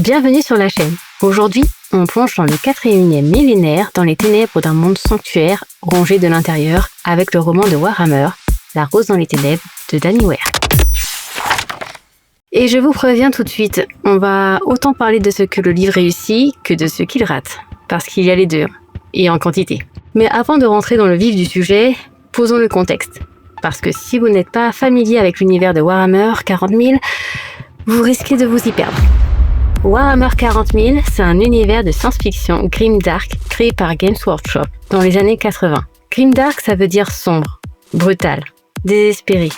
Bienvenue sur la chaîne. Aujourd'hui, on plonge dans le 4e millénaire dans les ténèbres d'un monde sanctuaire rongé de l'intérieur avec le roman de Warhammer, La Rose dans les ténèbres de Danny Ware. Et je vous préviens tout de suite, on va autant parler de ce que le livre réussit que de ce qu'il rate, parce qu'il y a les deux, et en quantité. Mais avant de rentrer dans le vif du sujet, posons le contexte. Parce que si vous n'êtes pas familier avec l'univers de Warhammer 40 000, vous risquez de vous y perdre. Warhammer 40 000, c'est un univers de science-fiction grimdark créé par Games Workshop dans les années 80. Grimdark, ça veut dire sombre, brutal, désespéré.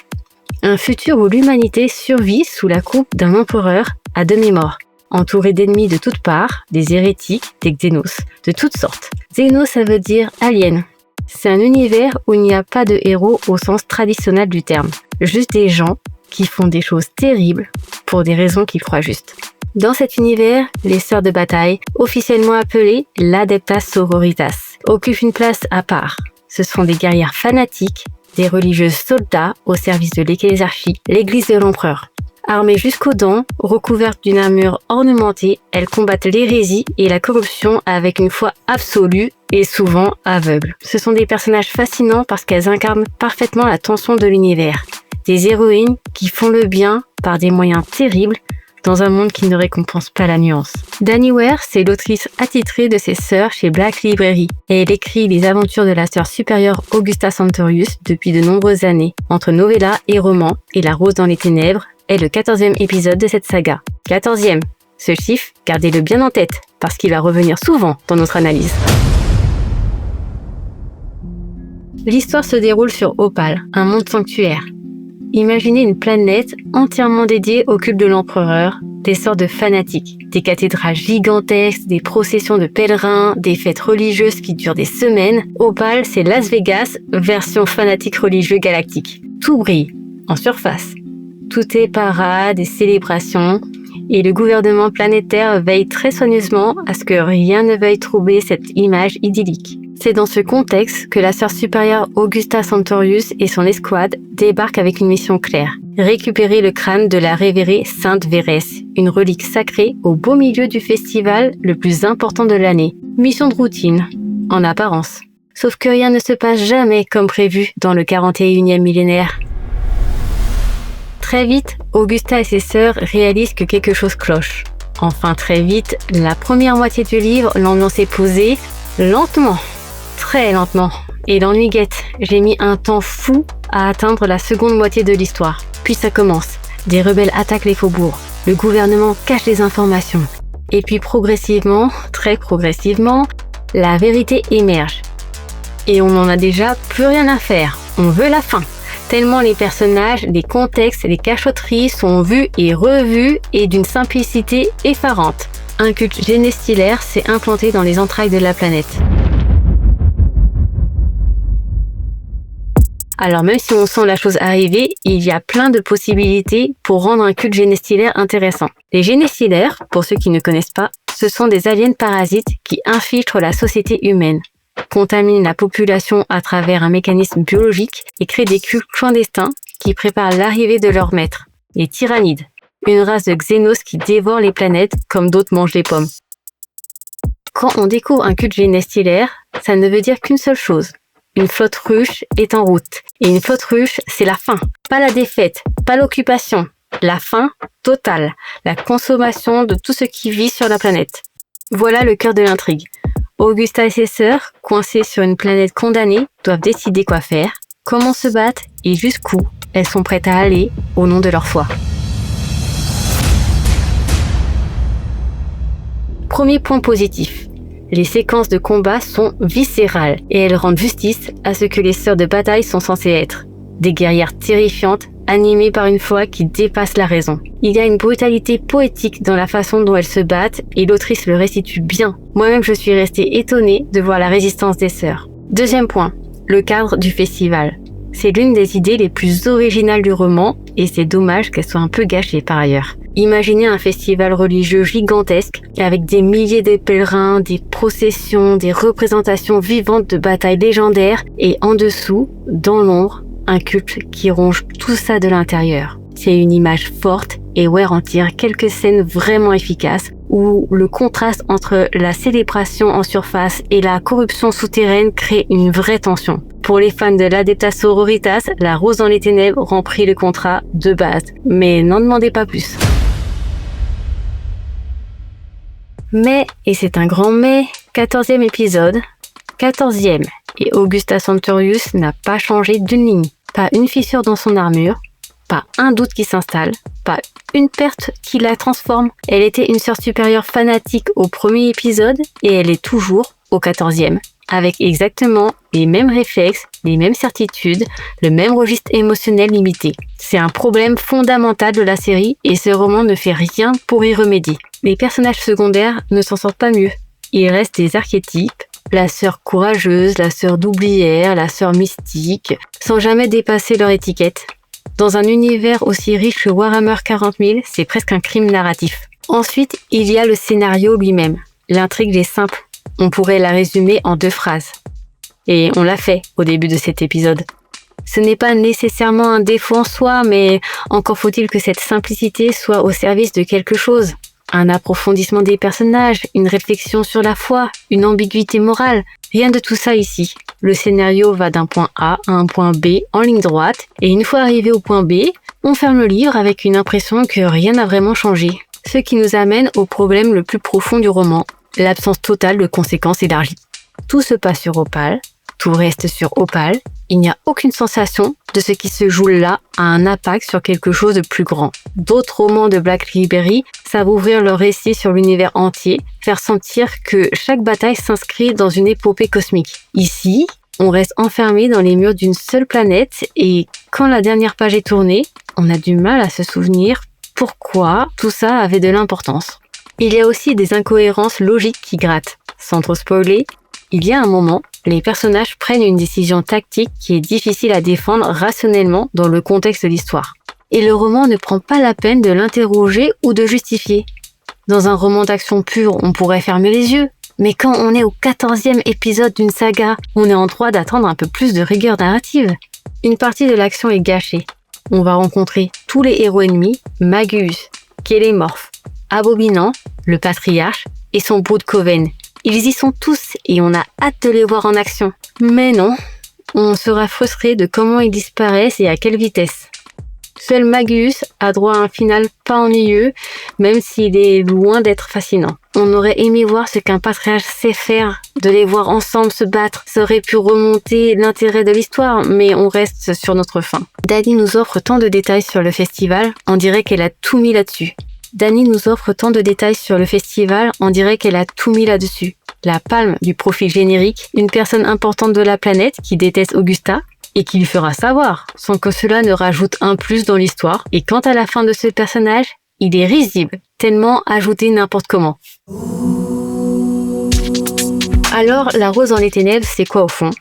Un futur où l'humanité survit sous la coupe d'un empereur à demi-mort, entouré d'ennemis de toutes parts, des hérétiques, des xénos, de toutes sortes. Xénos, ça veut dire alien. C'est un univers où il n'y a pas de héros au sens traditionnel du terme, juste des gens qui font des choses terribles pour des raisons qu'ils croient justes. Dans cet univers, les sœurs de bataille, officiellement appelées l'Adeptas Sororitas, occupent une place à part. Ce sont des guerrières fanatiques, des religieuses soldats au service de l'Ecclésiarchie, l'église de l'empereur. Armées jusqu'aux dents, recouvertes d'une armure ornementée, elles combattent l'hérésie et la corruption avec une foi absolue et souvent aveugle. Ce sont des personnages fascinants parce qu'elles incarnent parfaitement la tension de l'univers. Des héroïnes qui font le bien par des moyens terribles dans un monde qui ne récompense pas la nuance. Danny Ware, c'est l'autrice attitrée de ses sœurs chez Black Library et elle écrit les aventures de la sœur supérieure Augusta Centaurius depuis de nombreuses années. Entre novella et roman et La Rose dans les ténèbres est le 14e épisode de cette saga. 14e. Ce chiffre, gardez-le bien en tête parce qu'il va revenir souvent dans notre analyse. L'histoire se déroule sur Opal, un monde sanctuaire. Imaginez une planète entièrement dédiée au culte de l'empereur, des sortes de fanatiques, des cathédrales gigantesques, des processions de pèlerins, des fêtes religieuses qui durent des semaines. Opal, c'est Las Vegas, version fanatique religieux galactique. Tout brille, en surface. Tout est parade et célébration, et le gouvernement planétaire veille très soigneusement à ce que rien ne veuille troubler cette image idyllique. C'est dans ce contexte que la sœur supérieure Augusta Centaurius et son escouade débarquent avec une mission claire. Récupérer le crâne de la révérée Sainte Vérès, une relique sacrée au beau milieu du festival le plus important de l'année. Mission de routine, en apparence. Sauf que rien ne se passe jamais comme prévu dans le 41e millénaire. Très vite, Augusta et ses sœurs réalisent que quelque chose cloche. Enfin très vite, la première moitié du livre, l'ambiance est posée, lentement. Très lentement. Et l'ennui guette. J'ai mis un temps fou à atteindre la seconde moitié de l'histoire. Puis ça commence. Des rebelles attaquent les faubourgs. Le gouvernement cache les informations. Et puis progressivement, très progressivement, la vérité émerge. Et on n'en a déjà plus rien à faire. On veut la fin. Tellement les personnages, les contextes, les cachotteries sont vus et revus et d'une simplicité effarante. Un culte génestilaire s'est implanté dans les entrailles de la planète. Alors même si on sent la chose arriver, il y a plein de possibilités pour rendre un culte génestilaire intéressant. Les génestilaires, pour ceux qui ne connaissent pas, ce sont des aliens parasites qui infiltrent la société humaine, contaminent la population à travers un mécanisme biologique et créent des cultes clandestins qui préparent l'arrivée de leur maître, les tyrannides, une race de xénos qui dévorent les planètes comme d'autres mangent les pommes. Quand on découvre un culte génestilaire, ça ne veut dire qu'une seule chose. Une flotte ruche est en route. Et une flotte ruche, c'est la fin. Pas la défaite, pas l'occupation. La fin totale. La consommation de tout ce qui vit sur la planète. Voilà le cœur de l'intrigue. Augusta et ses sœurs, coincées sur une planète condamnée, doivent décider quoi faire, comment se battre et jusqu'où elles sont prêtes à aller au nom de leur foi. Premier point positif. Les séquences de combat sont viscérales et elles rendent justice à ce que les sœurs de bataille sont censées être. Des guerrières terrifiantes, animées par une foi qui dépasse la raison. Il y a une brutalité poétique dans la façon dont elles se battent et l'autrice le restitue bien. Moi-même, je suis restée étonnée de voir la résistance des sœurs. Deuxième point, le cadre du festival. C'est l'une des idées les plus originales du roman et c'est dommage qu'elle soit un peu gâchée par ailleurs. Imaginez un festival religieux gigantesque avec des milliers de pèlerins, des processions, des représentations vivantes de batailles légendaires et en dessous, dans l'ombre, un culte qui ronge tout ça de l'intérieur. C'est une image forte et Ware en tire quelques scènes vraiment efficaces où le contraste entre la célébration en surface et la corruption souterraine crée une vraie tension. Pour les fans de l'Adeptas Sororitas, La Rose dans les Ténèbres remplit le contrat de base, mais n'en demandez pas plus. Mais, et c'est un grand mais, 14e épisode, 14e, et Augusta Centaurius n'a pas changé d'une ligne. Pas une fissure dans son armure, pas un doute qui s'installe, pas une perte qui la transforme. Elle était une sœur supérieure fanatique au premier épisode et elle est toujours au 14e, avec exactement les mêmes réflexes, les mêmes certitudes, le même registre émotionnel limité. C'est un problème fondamental de la série et ce roman ne fait rien pour y remédier. Les personnages secondaires ne s'en sortent pas mieux. Ils restent des archétypes, la sœur courageuse, la sœur d'oublière, la sœur mystique, sans jamais dépasser leur étiquette. Dans un univers aussi riche que Warhammer 40 000, c'est presque un crime narratif. Ensuite, il y a le scénario lui-même. L'intrigue est simple. On pourrait la résumer en 2 phrases. Et on l'a fait au début de cet épisode. Ce n'est pas nécessairement un défaut en soi, mais encore faut-il que cette simplicité soit au service de quelque chose. Un approfondissement des personnages, une réflexion sur la foi, une ambiguïté morale. Rien de tout ça ici. Le scénario va d'un point A à un point B en ligne droite, et une fois arrivé au point B, on ferme le livre avec une impression que rien n'a vraiment changé. Ce qui nous amène au problème le plus profond du roman, l'absence totale de conséquences élargies. Tout se passe sur Opale, tout reste sur Opale, il n'y a aucune sensation de ce qui se joue là a un impact sur quelque chose de plus grand. D'autres romans de Black Library savent ouvrir leur récit sur l'univers entier, faire sentir que chaque bataille s'inscrit dans une épopée cosmique. Ici, on reste enfermé dans les murs d'une seule planète et quand la dernière page est tournée, on a du mal à se souvenir pourquoi tout ça avait de l'importance. Il y a aussi des incohérences logiques qui grattent. Sans trop spoiler, il y a un moment, les personnages prennent une décision tactique qui est difficile à défendre rationnellement dans le contexte de l'histoire. Et le roman ne prend pas la peine de l'interroger ou de justifier. Dans un roman d'action pure, on pourrait fermer les yeux. Mais quand on est au 14e épisode d'une saga, on est en droit d'attendre un peu plus de rigueur narrative. Une partie de l'action est gâchée. On va rencontrer tous les héros ennemis, Magus, Kélémorphe, Abominant, le Patriarche et son Brood Coven. Ils y sont tous et on a hâte de les voir en action. Mais non, on sera frustré de comment ils disparaissent et à quelle vitesse. Seul Magus a droit à un final pas ennuyeux, même s'il est loin d'être fascinant. On aurait aimé voir ce qu'un patriarche sait faire, de les voir ensemble se battre. Ça aurait pu remonter l'intérêt de l'histoire, mais on reste sur notre faim. Dany nous offre tant de détails sur le festival, on dirait qu'elle a tout mis là-dessus. La palme du profil générique, une personne importante de la planète qui déteste Augusta et qui lui fera savoir, sans que cela ne rajoute un plus dans l'histoire. Et quant à la fin de ce personnage, il est risible, tellement ajouté n'importe comment. Alors, La Rose dans les Ténèbres, c'est quoi au fond ?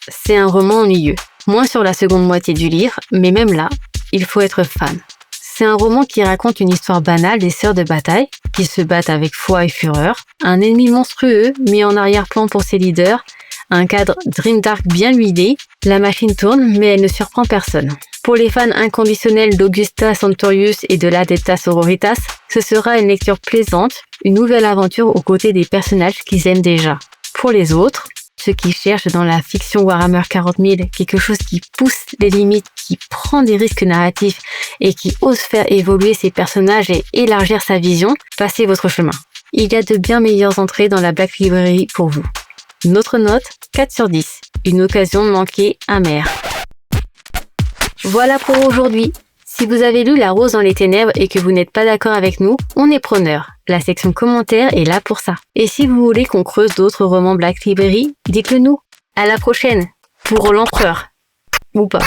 C'est un roman ennuyeux, moins sur la seconde moitié du livre, mais même là, il faut être fan. C'est un roman qui raconte une histoire banale des sœurs de bataille, qui se battent avec foi et fureur, un ennemi monstrueux mis en arrière-plan pour ses leaders, un cadre grimdark bien huilé, la machine tourne mais elle ne surprend personne. Pour les fans inconditionnels d'Augusta Centaurius et de l'Adeptas Sororitas, ce sera une lecture plaisante, une nouvelle aventure aux côtés des personnages qu'ils aiment déjà. Pour les autres, ceux qui cherchent dans la fiction Warhammer 40 000 quelque chose qui pousse les limites, qui prend des risques narratifs et qui ose faire évoluer ses personnages et élargir sa vision, passez votre chemin. Il y a de bien meilleures entrées dans la Black Library pour vous. Notre note, 4 sur 10. Une occasion manquée amère. Voilà pour aujourd'hui. Si vous avez lu La Rose dans les Ténèbres et que vous n'êtes pas d'accord avec nous, on est preneur. La section commentaires est là pour ça. Et si vous voulez qu'on creuse d'autres romans Black Library, dites-le nous. À la prochaine, pour l'empereur. Ou pas.